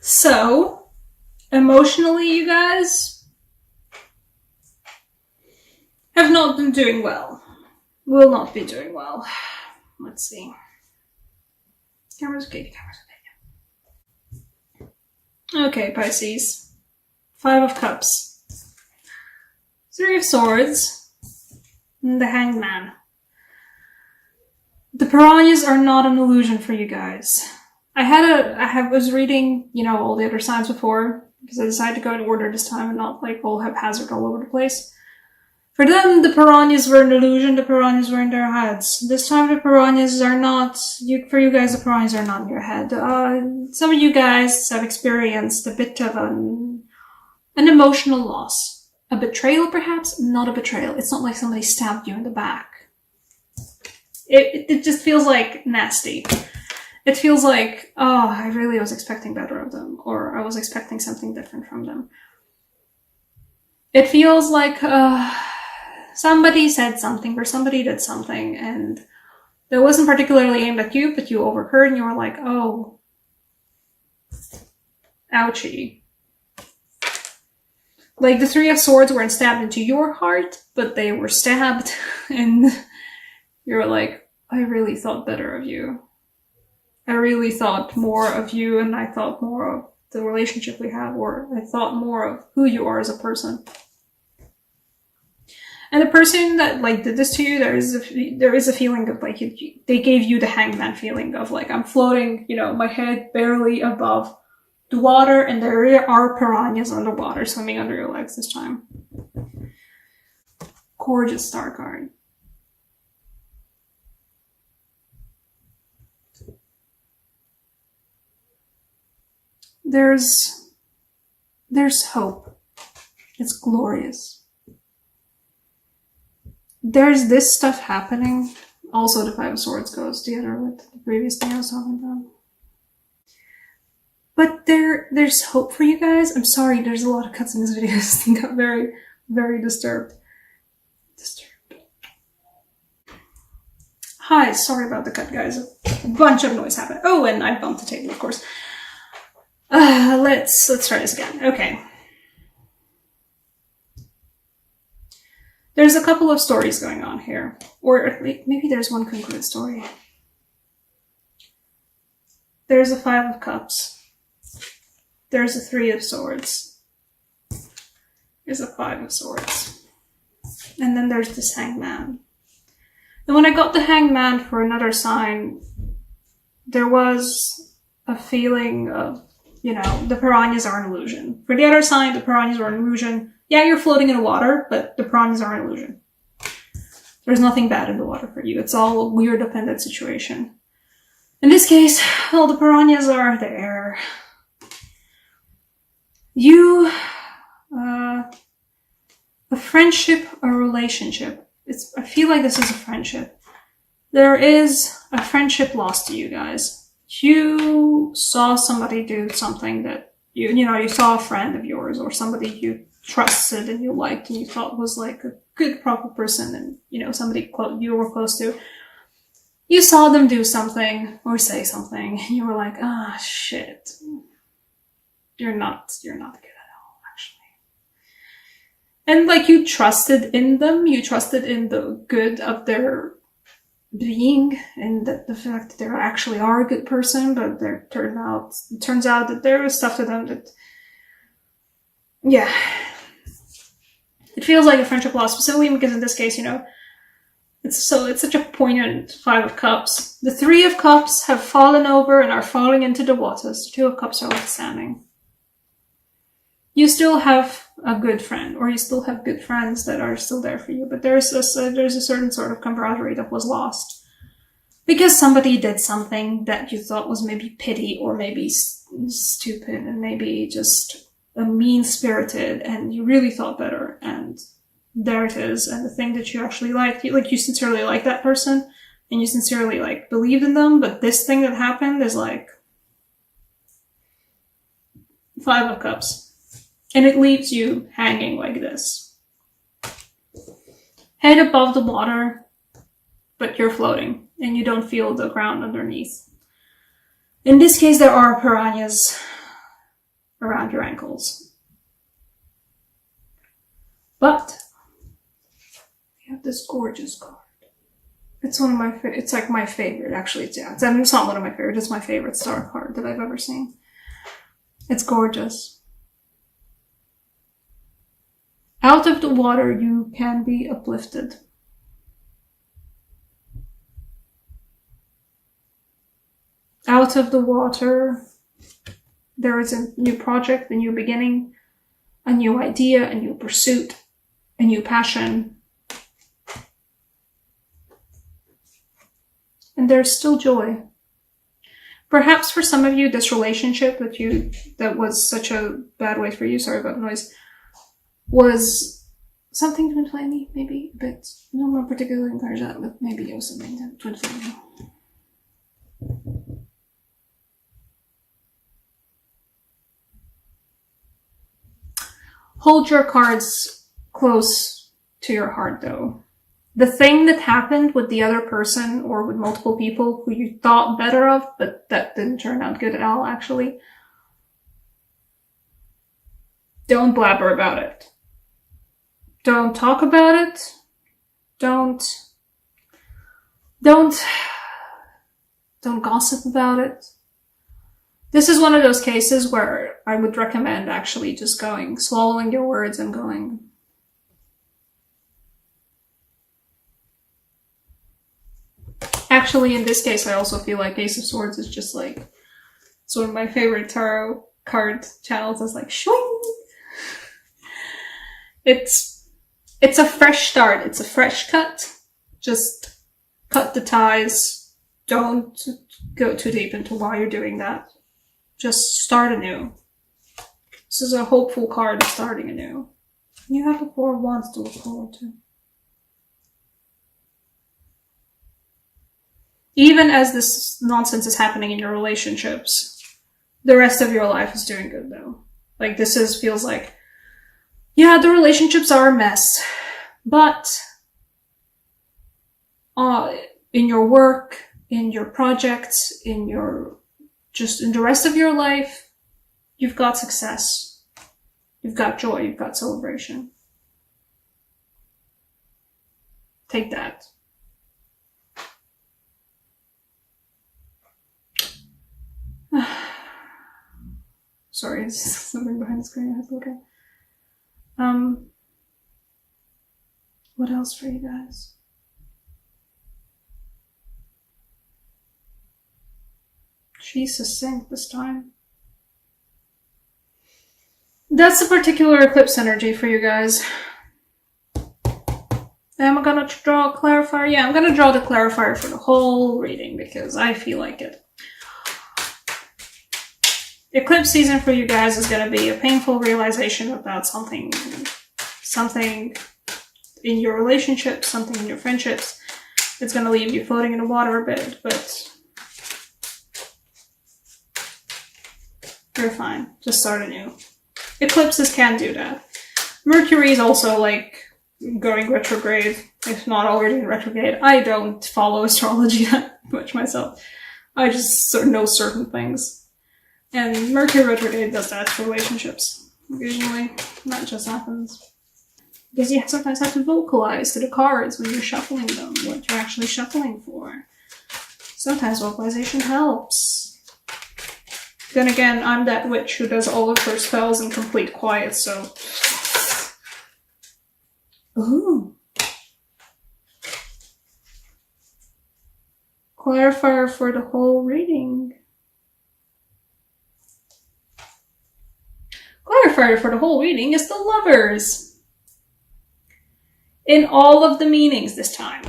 So, emotionally, you guys have not been doing well. Will not be doing well. Let's see. Camera's okay, camera's okay. Okay, Pisces. 5 of Cups. 3 of Swords. And the Hanged Man. The piranhas are not an illusion for you guys. I was reading, all the other signs before, because I decided to go in order this time and not like all haphazard all over the place. For them, the piranhas were an illusion, the piranhas were in their heads. This time the piranhas are not, for you guys, the piranhas are not in your head. Some of you guys have experienced a bit of an emotional loss. A betrayal, perhaps? Not a betrayal. It's not like somebody stabbed you in the back. It just feels like nasty. It feels like, oh, I really was expecting better of them, or I was expecting something different from them. It feels like somebody said something or somebody did something and that wasn't particularly aimed at you, but you overheard and you were like, oh, ouchie. Like the 3 of Swords weren't stabbed into your heart, but they were stabbed and you're like, I really thought better of you. I really thought more of you and I thought more of the relationship we have, or I thought more of who you are as a person. And the person that did this to you, there is a feeling of they gave you the Hanged Man feeling of I'm floating, my head barely above the water and there are piranhas underwater swimming under your legs this time. Gorgeous star card. There's hope. It's glorious. There's this stuff happening. Also, the 5 of Swords goes together with the previous thing I was talking about. But there's hope for you guys. I'm sorry, there's a lot of cuts in this video. I got very, very disturbed. Hi, sorry about the cut, guys. A bunch of noise happened. Oh, and I bumped the table, of course. Let's try this again. Okay. There's a couple of stories going on here. Or maybe there's one concluded story. There's a 5 of Cups. There's a 3 of Swords. There's a 5 of Swords. And then there's this Hanged Man. And when I got the Hanged Man for another sign, there was a feeling of, the piranhas are an illusion. For the other sign, the piranhas are an illusion. Yeah, you're floating in the water, but the piranhas are an illusion. There's nothing bad in the water for you. It's all a weird dependent situation. In this case, well, the piranhas are there. You, a friendship, a relationship. I feel like this is a friendship. There is a friendship lost to you guys. You saw somebody do something that you saw a friend of yours or somebody you trusted and you liked and you thought was a good, proper person and, somebody you were close to. You saw them do something or say something and you were like, ah, shit. You're not good at all, actually. And you trusted in them, you trusted in the good of their being and the fact that they actually are a good person, but it turns out that there is stuff to them that, yeah. It feels like a friendship loss, specifically because in this case, it's such a poignant 5 of Cups. The 3 of Cups have fallen over and are falling into the waters. The 2 of Cups are left standing. You still have a good friend, or you still have good friends that are still there for you, but there's a certain sort of camaraderie that was lost. Because somebody did something that you thought was maybe petty, or maybe stupid, and maybe just mean-spirited, and you really thought better, and there it is, and the thing that you actually liked, you sincerely like that person, and you sincerely, believed in them, but this thing that happened is 5 of Cups. And it leaves you hanging like this. Head above the water, but you're floating, and you don't feel the ground underneath. In this case, there are piranhas around your ankles. But we have this gorgeous card. It's one of my favorite. It's like my favorite, actually. It's not one of my favorites. It's my favorite star card that I've ever seen. It's gorgeous. Out of the water, you can be uplifted. Out of the water, there is a new project, a new beginning, a new idea, a new pursuit, a new passion. And there's still joy. Perhaps for some of you, this relationship that was such a bad way for you, sorry about the noise, was something twin flamey, maybe, but no more particularly encourage that, but maybe it was something twin flamey. Hold your cards close to your heart, though. The thing that happened with the other person or with multiple people who you thought better of, but that didn't turn out good at all, actually. Don't blabber about it. Don't talk about it. Don't gossip about it. This is one of those cases where I would recommend actually just swallowing your words and going. Actually, in this case, I also feel like Ace of Swords is just like, it's one of my favorite tarot card channels. It's like, shwing! It's a fresh start. It's a fresh cut. Just cut the ties. Don't go too deep into why you're doing that. Just start anew. This is a hopeful card of starting anew. You have the Four of Wands to look forward to. Even as this nonsense is happening in your relationships, the rest of your life is doing good, though. Like, feels like, yeah, the relationships are a mess, but in your work, in your projects, in the rest of your life, you've got success. You've got joy. You've got celebration. Take that. Sorry, it's something behind the screen I have to look at. What else for you guys? She's succinct this time. That's a particular eclipse energy for you guys. Am I gonna draw a clarifier? Yeah, I'm gonna draw the clarifier for the whole reading because I feel like it. Eclipse season for you guys is going to be a painful realization about something in your relationships, something in your friendships. It's going to leave you floating in the water a bit, but you're fine. Just start anew. Eclipses can do that. Mercury is also like going retrograde, if not already in retrograde. I don't follow astrology that much myself. I just know certain things. And Mercury retrograde does that for relationships, occasionally. That just happens. Because you sometimes have to vocalize to the cards when you're shuffling them, what you're actually shuffling for. Sometimes vocalization helps. Then again, I'm that witch who does all of her spells in complete quiet, so... Ooh. Clarifier for the whole reading. Clarifier for the whole reading is the Lovers. In all of the meanings this time.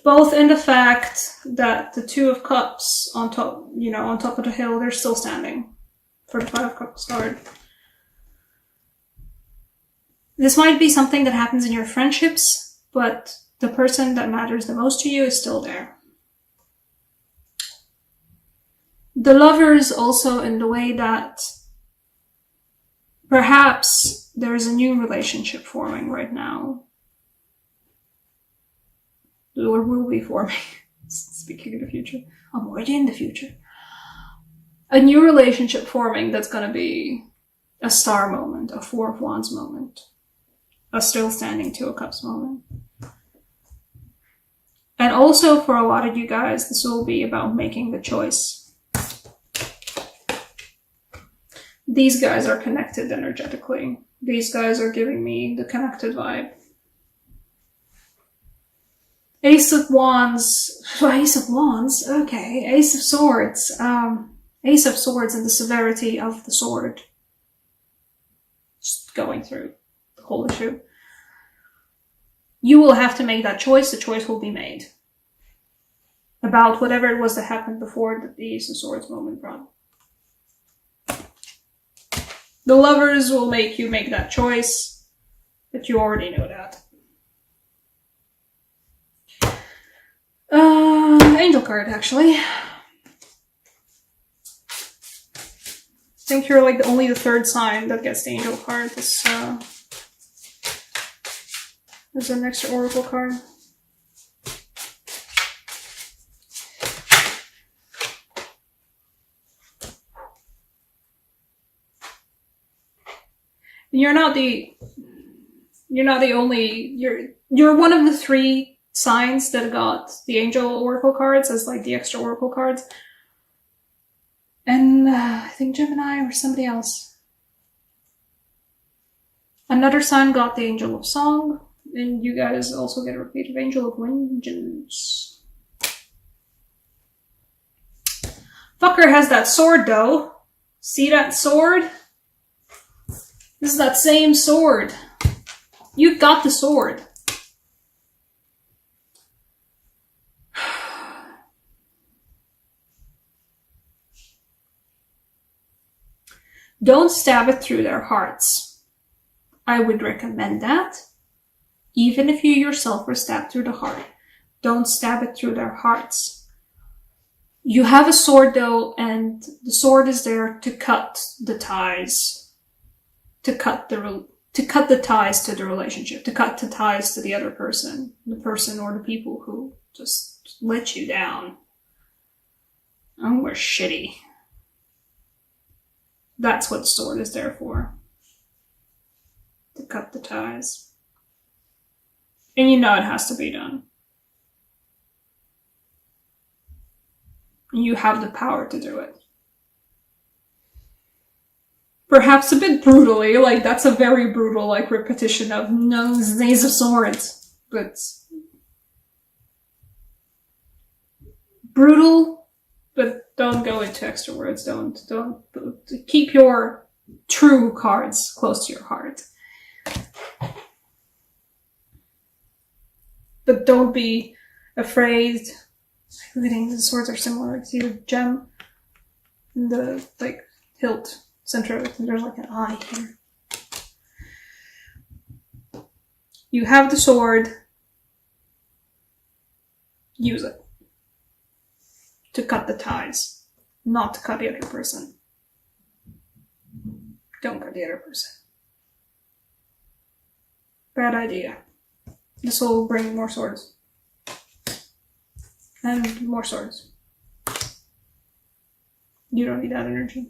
Both in the fact that the Two of Cups on top, on top of the hill, they're still standing for the Five of Cups card. This might be something that happens in your friendships, but the person that matters the most to you is still there. The Lovers also in the way that perhaps there is a new relationship forming right now. Or will be forming. Speaking of the future. I'm already in the future. a new relationship forming that's going to be a star moment, a Four of Wands moment, a still standing Two of Cups moment. And also for a lot of you guys, this will be about making the choice. These guys are connected energetically. These guys are giving me the connected vibe. Ace of Wands, okay. Ace of Swords, Ace of Swords and the severity of the sword. Just going through the whole issue. You will have to make that choice. The choice will be made. About whatever it was that happened before the Ace of Swords moment brought. The Lovers will make you make that choice, but you already know that. Angel card, actually. I think you're like only the third sign that gets the angel card. This there's an extra oracle card. You're not the only, you're one of the three signs that got the angel oracle cards as like the extra oracle cards. And I think Gemini or somebody else. Another sign got the Angel of Song, and you guys also get a repeat of Angel of Vengeance. Fucker has that sword though. See that sword? This is that same sword. You've got the sword. Don't stab it through their hearts. I would recommend that. Even if you yourself were stabbed through the heart, don't stab it through their hearts. You have a sword though, and the sword is there to cut the ties. To cut the ties to the relationship, to cut the ties to the other person, the person or the people who just let you down. And we're shitty. That's what the sword is there for. To cut the ties. And you know it has to be done. You have the power to do it. Perhaps a bit brutally, like that's a very brutal like repetition of no, Ace of Swords. But brutal, but don't go into extra words. Don't keep your true cards close to your heart. But don't be afraid. I think the swords are similar. See the gem in the like hilt center of it, and there's like an eye here. You have the sword. Use it. To cut the ties, not to cut the other person. Don't cut the other person. Bad idea. This will bring more swords. And more swords. You don't need that energy.